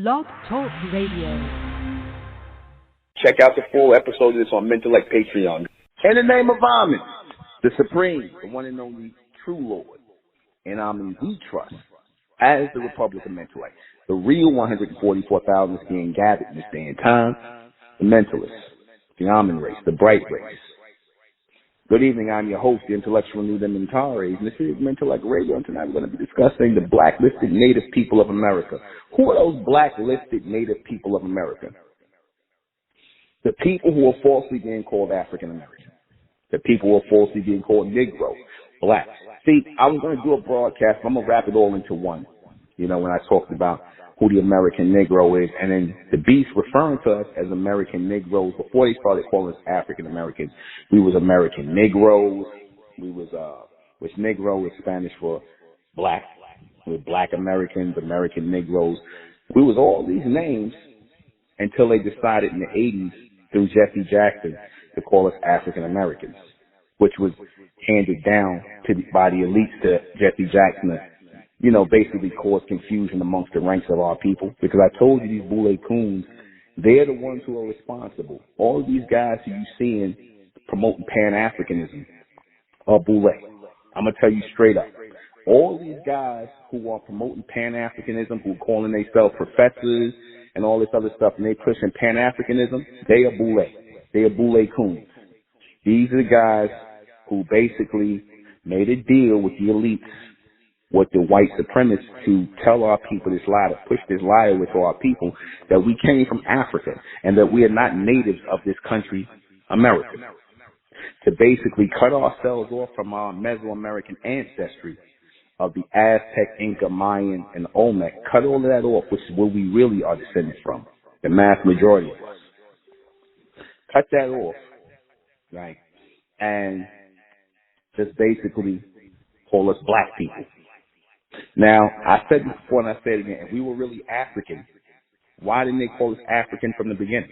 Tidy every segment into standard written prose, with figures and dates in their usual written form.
Blog Talk Radio. Check out the full episode of this on Mentellect Patreon. In the name of Amen, the Supreme, the one and only true Lord, and Amen we trust, as the Republic of Mentellect, the real 144,000 is being gathered in this day and time, the Mentalists, the Amen race, the bright race. Good evening, I'm your host, the intellectual New Mentari, and this is Mentellect Radio, and tonight we're going to be discussing the blacklisted Native people of America. Who are those blacklisted Native people of America? The people who are falsely being called African American. The people who are falsely being called Negro, Black. See, I was going to do a broadcast, but I'm going to wrap it all into one. You know, when I talked about who the American Negro is, and then the Beast referring to us as American Negroes before they started calling us African Americans. We was American Negroes. We was, which Negro is Spanish for black. We were Black Americans, American Negroes. We was all these names until they decided in the 80s through Jesse Jackson to call us African Americans, which was handed down by the elites to Jesse Jackson to, you know, basically cause confusion amongst the ranks of our people. Because I told you these Boule coons, they're the ones who are responsible. All of these guys who you seeing promoting Pan-Africanism are Boule. I'm going to tell you straight up. All these guys who are promoting Pan-Africanism, who are calling themselves professors and all this other stuff, and they pushing Pan-Africanism, they are Boule. They are Boule coons. These are the guys who basically made a deal with the elites, with the white supremacists, to tell our people this lie, to push this lie over to our people, that we came from Africa and that we are not natives of this country, America. To basically cut ourselves off from our Mesoamerican ancestry of the Aztec, Inca, Mayan, and Olmec. Cut all of that off, which is where we really are descended from, the mass majority of us. Cut that off, right, and just basically call us black people. Now, I said this before and I say it again. If we were really African, why didn't they call us African from the beginning?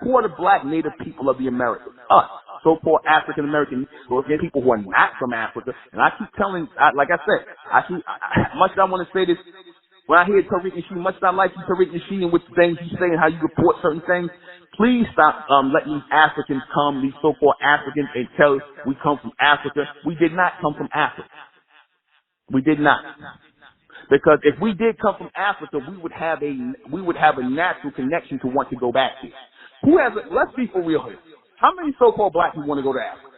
Who are the black native people of the Americas? Us, so-called African American, or people who are not from Africa. And I keep telling, like I said, much as I want to say this, when I hear Tariq Nasheed, much as I like you, Tariq Nasheed, and with the things you say and how you report certain things, please stop letting these Africans come, these so-called Africans, and tell us we come from Africa. We did not come from Africa. We did not. Because if we did come from Africa, we would have a natural connection to want to go back here. Let's be for real here. How many so-called black people want to go to Africa?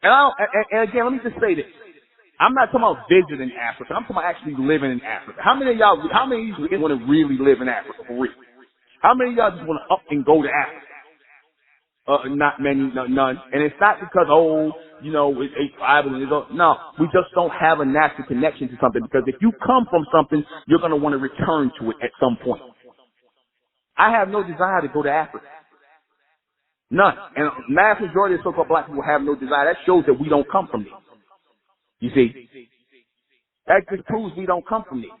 And again, let me just say this. I'm not talking about visiting Africa. I'm talking about actually living in Africa. How many of you want to really live in Africa for real? How many of y'all just want to up and go to Africa? Not many, none. And it's not because, no, we just don't have a natural connection to something, because if you come from something, you're going to want to return to it at some point. I have no desire to go to Africa. None. And the mass majority of so-called black people have no desire. That shows that we don't come from there. You see? That just proves we don't come from there.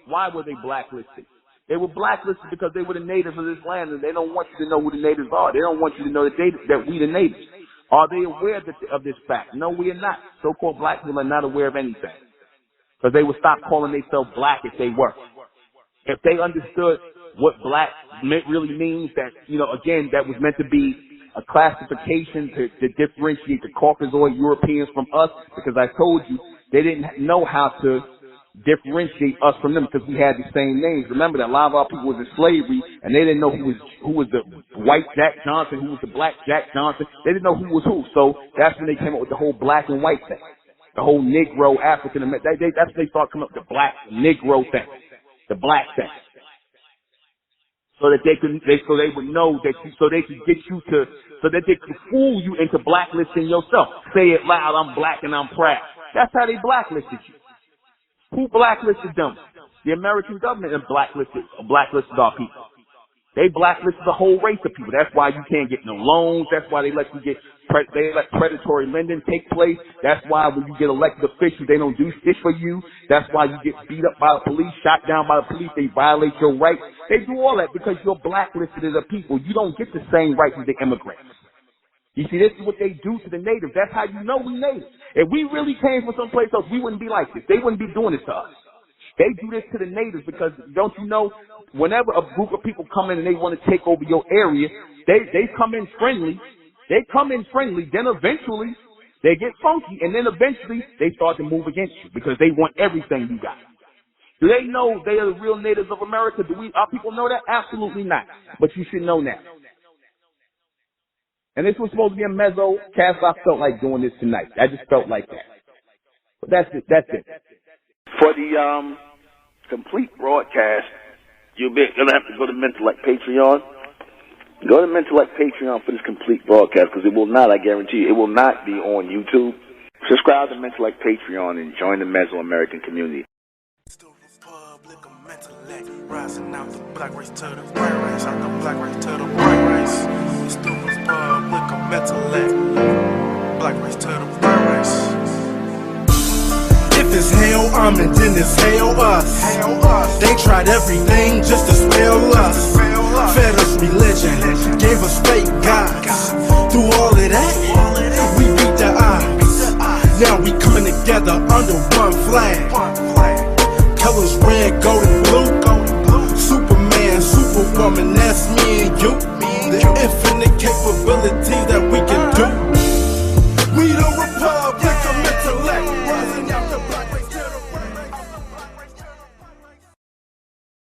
Why were they blacklisted? They were blacklisted because they were the natives of this land, and they don't want you to know who the natives are. They don't want you to know that we the natives. Are they aware of this fact? No, we are not. So-called black people are not aware of anything, because they would stop calling themselves black if they were. If they understood what black really means, that, again, that was meant to be a classification to differentiate the Caucasoid Europeans from us, because I told you they didn't know how to differentiate us from them, because we had the same names. Remember that a lot of our people was in slavery, and they didn't know who was the white Jack Johnson, who was the black Jack Johnson. They didn't know who was who. So that's when they came up with the whole black and white thing, the whole Negro African American. That's when they started coming up with the black Negro thing, the black thing, so that they would know that so they could get you to, so that they could fool you into blacklisting yourself. Say it loud, I'm black and I'm proud. That's how they blacklisted you. Who blacklisted them? The American government blacklisted our people. They blacklisted the whole race of people. That's why you can't get no loans. That's why they let predatory lending take place. That's why when you get elected officials, they don't do shit for you. That's why you get beat up by the police, shot down by the police. They violate your rights. They do all that because you're blacklisted as a people. You don't get the same rights as the immigrants. You see, this is what they do to the natives. That's how you know we natives. If we really came from someplace else, we wouldn't be like this. They wouldn't be doing this to us. They do this to the natives because don't you know, whenever a group of people come in and they want to take over your area, they come in friendly. They come in friendly, then eventually they get funky, and then eventually they start to move against you because they want everything you got. Do they know they are the real natives of America? Our people know that? Absolutely not. But you should know now. And this was supposed to be a mezzo cast. I felt like doing this tonight. I just felt like that. But that's it. That's it. For the complete broadcast, you're gonna have to go to Mentellect Patreon. Go to Mentellect Patreon for this complete broadcast, because it will not, I guarantee you, it will not be on YouTube. Subscribe to Mentellect Patreon and join the Mesoamerican community. Rising out the black race to the white race, out the black race to the white race. It's the Republic of Mentellect, black race to the white race. If it's hell, and then it's hell us. They tried everything just to spell us. Fed us religion, gave us fake gods. Through all of that, we beat the odds. Now we coming together under one flag. Colors red, gold, and blue. Superman, Superwoman, that's me and you. The infinite capability.